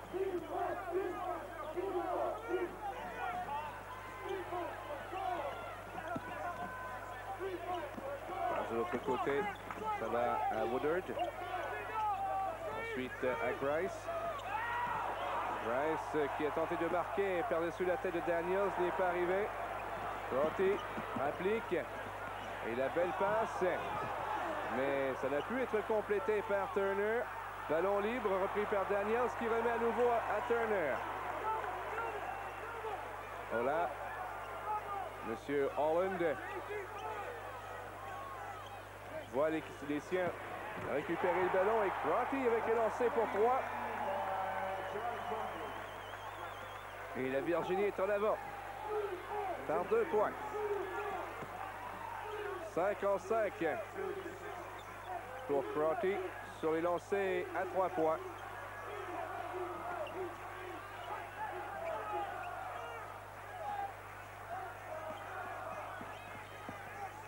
De l'autre côté, ça va à Woodard. Ensuite à Grice. Grice qui a tenté de marquer par-dessus la tête de Daniels, n'est pas arrivé. Crotty applique. Et la belle passe. Mais ça n'a pu être complété par Turner. Ballon libre repris par Daniels qui remet à nouveau à Turner. Voilà. Monsieur Holland voit les siens récupérer le ballon et Crotty avec le lancer pour 3. Et la Virginie est en avant par 2 points. 5-5 pour Crotty sur les lancers à 3 points.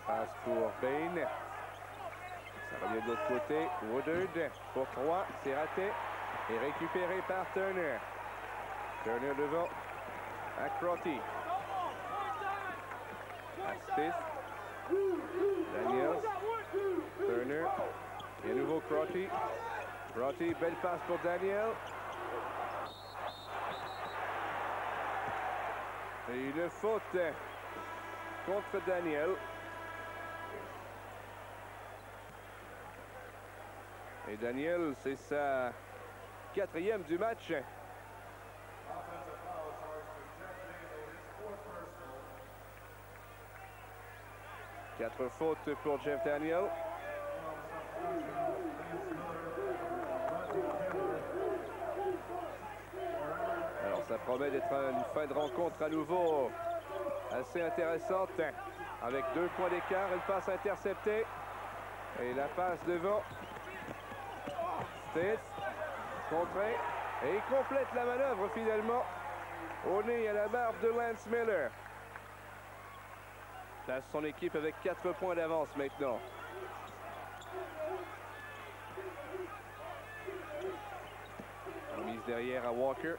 Passe pour Bain. Ça revient de l'autre côté. Woodard pour 3. C'est raté. Et récupéré par Turner. Turner devant. À Crotty. À Stith. Daniels. Turner. Et à nouveau Crotty. Crotty, belle passe pour Daniel. Et une faute contre Daniel. Et Daniel, c'est sa 4e du match. Quatre fautes pour Jeff Daniel. Ça promet d'être une fin de rencontre à nouveau assez intéressante. Avec 2 points d'écart, une passe interceptée. Et la passe devant. Stitz, contré. Et il complète la manœuvre finalement. Au nez à la barbe de Lance Miller. Place son équipe avec 4 points d'avance maintenant. Mise derrière à Walker.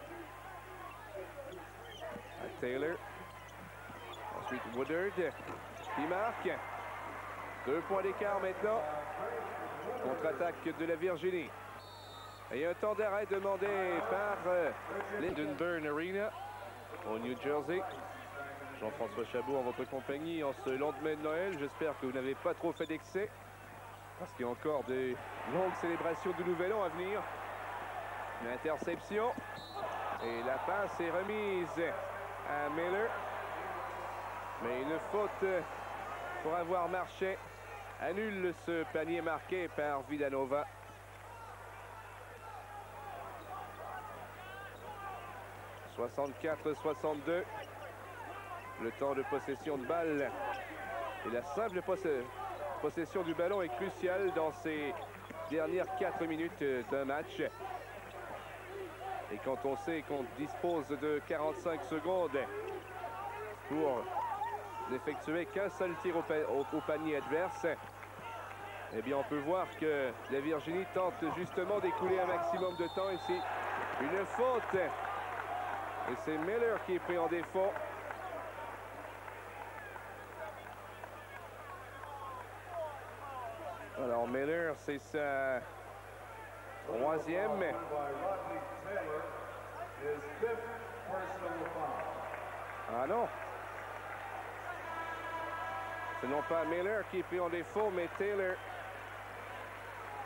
À Taylor. Ensuite Woodard qui marque. 2 points d'écart maintenant. Contre-attaque de la Virginie. Et un temps d'arrêt demandé par Lindenburn Arena au New Jersey. Jean-François Chabot en votre compagnie en ce lendemain de Noël. J'espère que vous n'avez pas trop fait d'excès. Parce qu'il y a encore de longues célébrations du Nouvel An à venir. Une interception. Et la passe est remise à Miller. Mais une faute pour avoir marché annule ce panier marqué par Villanova. « 64-62. Le temps de possession de balle. Et la simple possession du ballon est cruciale dans ces dernières 4 minutes d'un match. Et quand on sait qu'on dispose de 45 secondes pour n'effectuer qu'un seul tir au panier adverse, eh bien on peut voir que la Virginie tente justement d'écouler un maximum de temps ici. Une faute. Et c'est Miller qui est pris en défaut. Alors Miller, c'est sa 3e. Ah non. Ce n'est pas Miller qui est pris en défaut, mais Taylor.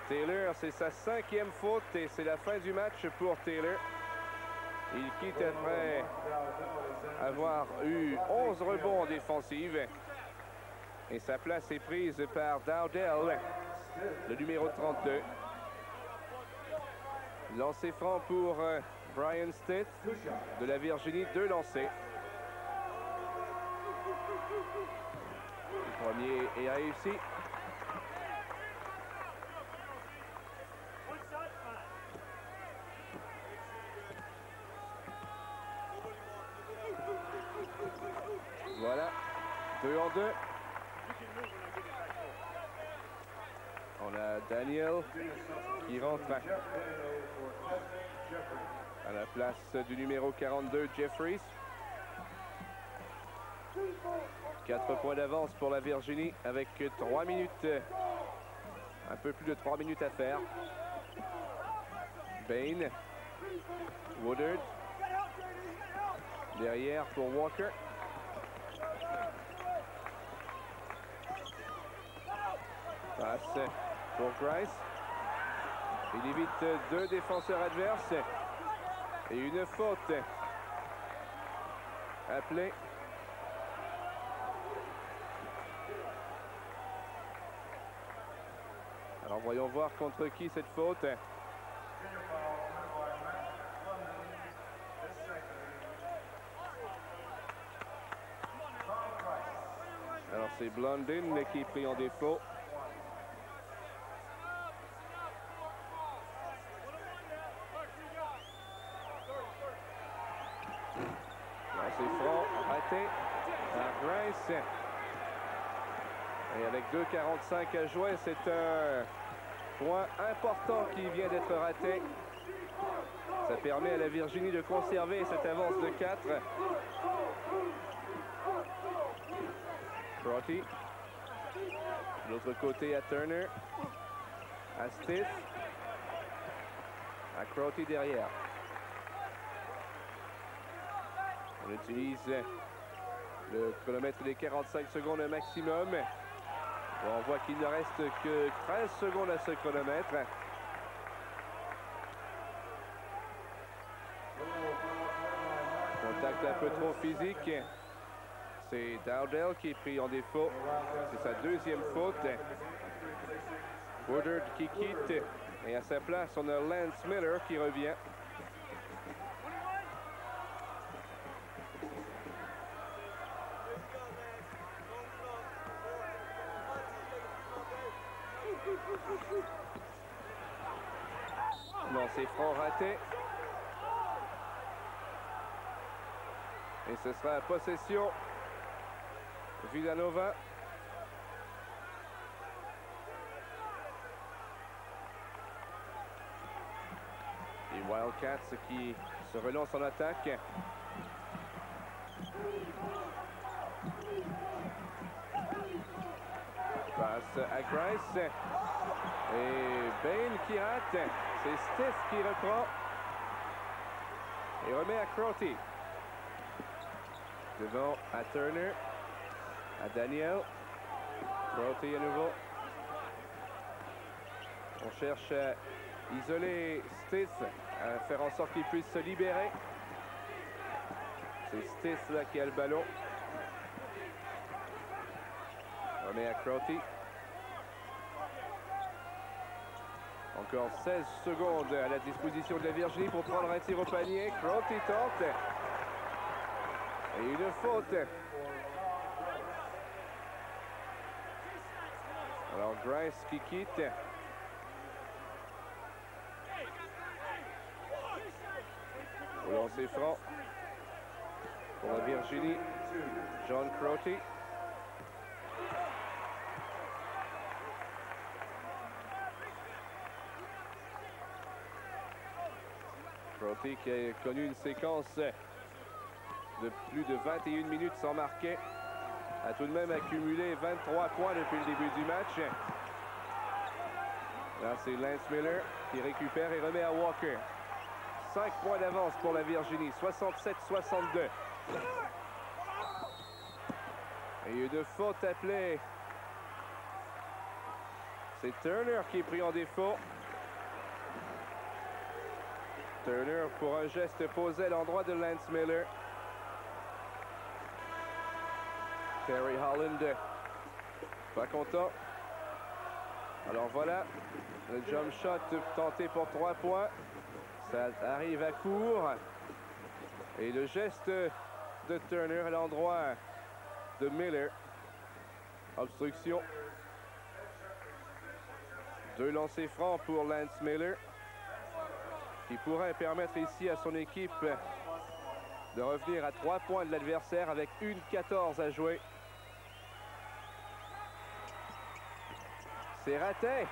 Taylor, c'est sa 5e faute et c'est la fin du match pour Taylor. Il quitte après avoir eu 11 rebonds en défensive. Et sa place est prise par Dowdell, le numéro 32. Lancer franc pour Brian Stitz de la Virginie, 2 lancers. Le premier est réussi. Voilà, 2 en 2. On a Daniel qui rentre à la place du numéro 42, Jeffries. 4 points d'avance pour la Virginie avec 3 minutes, un peu plus de 3 minutes à faire. Bain, Woodard, derrière pour Walker. Passe pour Grice. Il évite 2 défenseurs adverses. Et une faute appelée. Alors voyons voir contre qui cette faute. Alors c'est Blondin qui est pris en défaut. C'est franc, raté par Grice. Et avec 2,45 à jouer, c'est un point important qui vient d'être raté. Ça permet à la Virginie de conserver cette avance de 4. Crotty. De l'autre côté à Turner. À Stitz. À Crotty derrière. On utilise le chronomètre des 45 secondes un maximum. Bon, on voit qu'il ne reste que 13 secondes à ce chronomètre. Contact un peu trop physique. C'est Dowdell qui est pris en défaut. C'est sa 2e faute. Woodard qui quitte. Et à sa place, on a Lance Miller qui revient. franc raté. Et ce sera possession Villanova. Les Wildcats qui se relancent en attaque. Passe à Grice. Et Bain qui rate. C'est Stith qui reprend. Et remet à Crotty. Devant à Turner. À Daniel. Crotty à nouveau. On cherche à isoler Stith, à faire en sorte qu'il puisse se libérer. C'est Stith là qui a le ballon. Remet à Crotty. Encore 16 secondes à la disposition de la Virginie pour prendre un tir au panier. Crotty tente. Et une faute. Alors Grice qui quitte. Au lancer franc pour la Virginie. John Crotty. Crotty qui a connu une séquence de plus de 21 minutes sans marquer, a tout de même accumulé 23 points depuis le début du match. Là, c'est Lance Miller qui récupère et remet à Walker. 5 points d'avance pour la Virginie, 67-62. Et il y a une faute appelée. C'est Turner qui est pris en défaut. Turner pour un geste posé à l'endroit de Lance Miller. Terry Holland, pas content. Alors voilà, le jump shot tenté pour 3 points. Ça arrive à court. Et le geste de Turner à l'endroit de Miller. Obstruction. 2 lancers francs pour Lance Miller, qui pourrait permettre ici à son équipe de revenir à 3 points de l'adversaire avec 1:14 à jouer. C'est raté.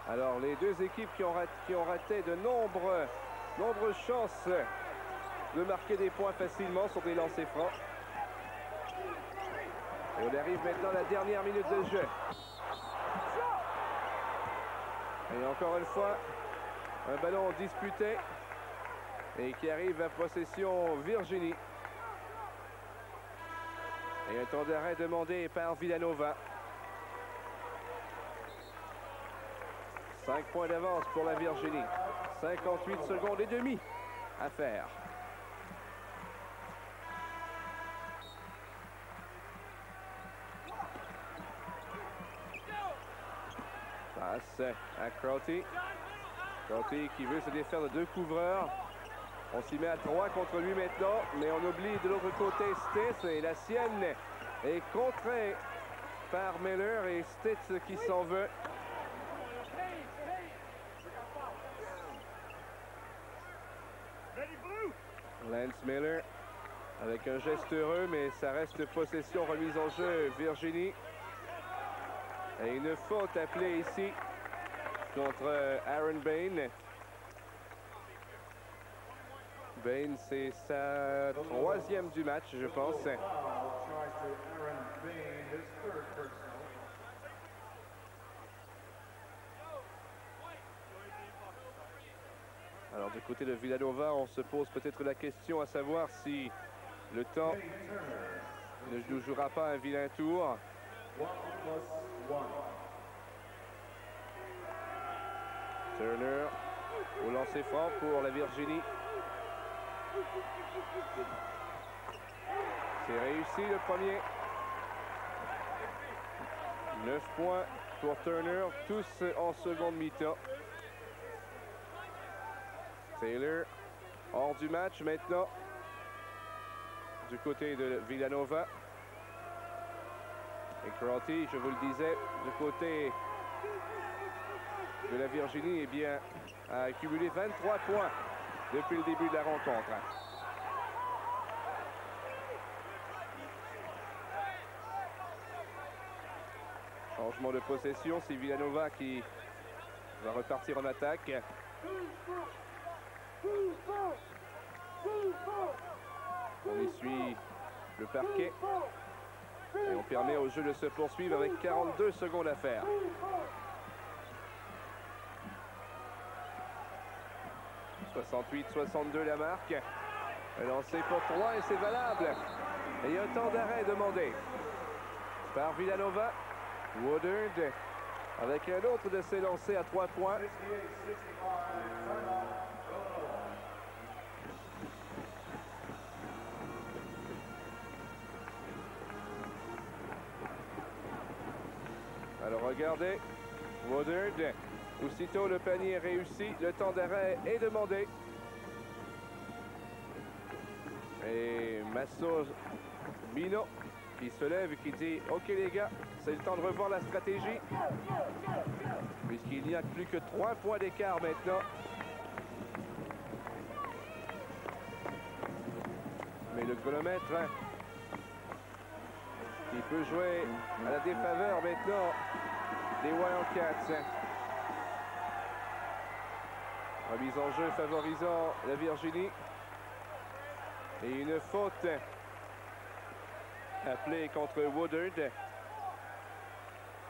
Alors les deux équipes qui ont raté de nombreuses chances de marquer des points facilement sur des lancers francs. Et on arrive maintenant à la dernière minute de jeu. Et encore une fois, un ballon disputé et qui arrive à possession Virginie. Et un temps d'arrêt demandé par Villanova. 5 points d'avance pour la Virginie. 58 secondes et demie à faire. Passe à Crotty. Crotty qui veut se défaire de 2 couvreurs. On s'y met à 3 contre lui maintenant, mais on oublie de l'autre côté Stith et la sienne est contrée par Miller et Stith qui s'en veut. Lance Miller avec un geste heureux, mais ça reste possession remise en jeu Virginie. Et une faute appelée ici contre Aaron Bain. Bain, c'est sa 3e du match, je pense. Alors du côté de Villanova, on se pose peut-être la question à savoir si le temps ne nous jouera pas un vilain tour. Turner au lancer franc pour la Virginie. C'est réussi le premier. 9 points pour Turner, tous en seconde mi-temps. Taylor hors du match maintenant du côté de Villanova. Et Crotty, je vous le disais, du côté de la Virginie, eh bien, a accumulé 23 points depuis le début de la rencontre. Changement de possession, c'est Villanova qui va repartir en attaque. On essuie le parquet et on permet au jeu de se poursuivre avec 42 secondes à faire. « 68-62 la marque. Un lancer pour 3 et c'est valable. Et un temps d'arrêt demandé par Villanova. Woodard avec un autre de ses lancers à 3 points. Alors regardez, Woodard, aussitôt le panier est réussi, le temps d'arrêt est demandé. Et Massimino qui se lève et qui dit « Ok les gars, c'est le temps de revoir la stratégie. » Puisqu'il n'y a plus que 3 points d'écart maintenant. Mais le chronomètre qui peut jouer à la défaveur maintenant des Wildcats. Remise en jeu favorisant la Virginie. Et une faute appelée contre Woodard.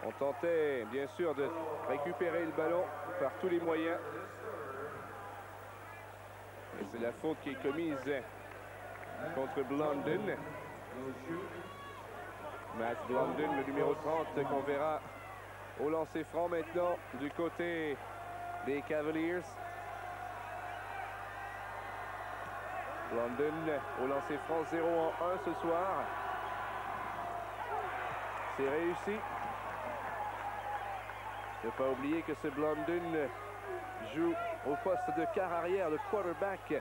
On tentait bien sûr de récupérer le ballon par tous les moyens. Et c'est la faute qui est commise contre Blunden. Matt Blunden, le numéro 30, qu'on verra au lancer franc maintenant du côté des Cavaliers. Blunden au lancer franc 0 en 1 ce soir. C'est réussi. Ne pas oublier que ce Blunden joue au poste de quart arrière, de quarterback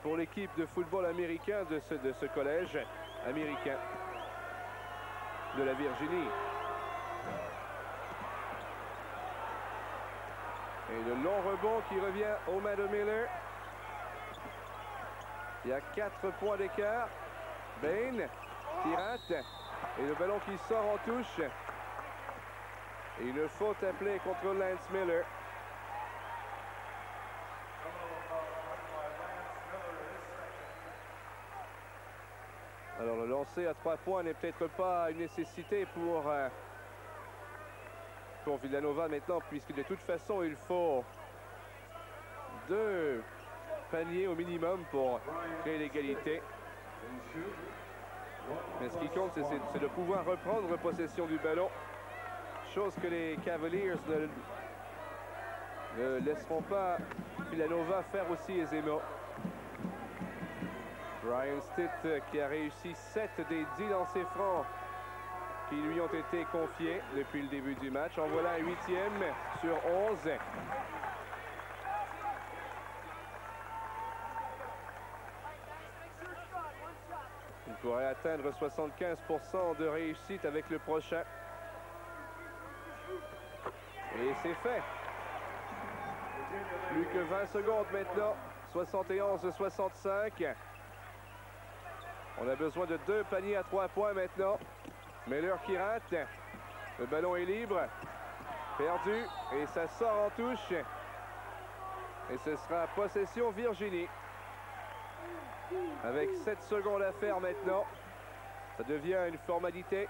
pour l'équipe de football américain de ce collège américain de la Virginie. Et le long rebond qui revient aux mains de Miller. Il y a 4 points d'écart. Bain qui rate. Et le ballon qui sort en touche. Et une faute appelée contre Lance Miller. Alors le lancer à 3 points n'est peut-être pas une nécessité pour Villanova maintenant, puisque de toute façon il faut 2 paniers au minimum pour créer l'égalité. Mais ce qui compte, c'est de pouvoir reprendre possession du ballon. Chose que les Cavaliers ne laisseront pas Villanova faire aussi aisément. Brian Stitt qui a réussi 7 des 10 lancers francs qui lui ont été confiés depuis le début du match. En voilà un 8e sur 11. Il pourrait atteindre 75% de réussite avec le prochain. Et c'est fait. Plus que 20 secondes maintenant. 71-65. On a besoin de 2 paniers à 3 points maintenant. Miller qui rate. Le ballon est libre. Perdu. Et ça sort en touche. Et ce sera possession Virginie. Avec 7 secondes à faire maintenant. Ça devient une formalité.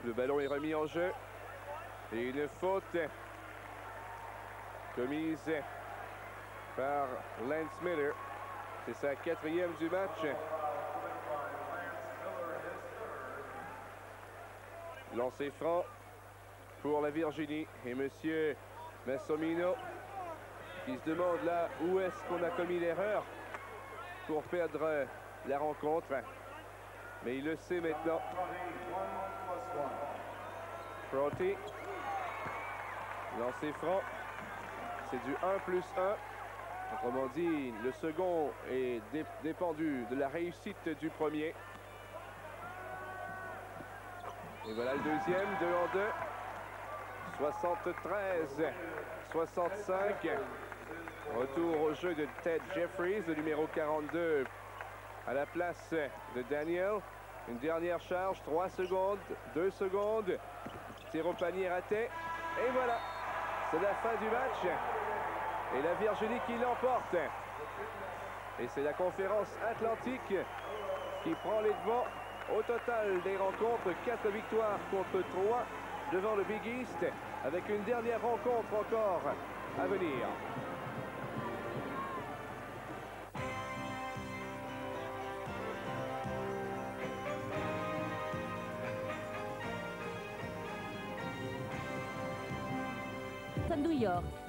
Le ballon est remis en jeu. Et une faute commise par Lance Miller. C'est sa 4e du match. Lancé franc pour la Virginie. Et monsieur Massimino qui se demande là où est-ce qu'on a commis l'erreur pour perdre la rencontre. Mais il le sait maintenant. Proté. Lancé franc. C'est du 1+1. Autrement dit, le second est dépendu de la réussite du premier. Et voilà le deuxième, 2 en 2. 73-65. Retour au jeu de Ted Jeffries, le numéro 42, à la place de Daniel. Une dernière charge, 3 secondes, 2 secondes. Tir au panier raté. Et voilà, c'est la fin du match. Et la Virginie qui l'emporte. Et c'est la conférence Atlantique qui prend les devants. Au total des rencontres, 4 victoires contre 3 devant le Big East, avec une dernière rencontre encore à venir. New York.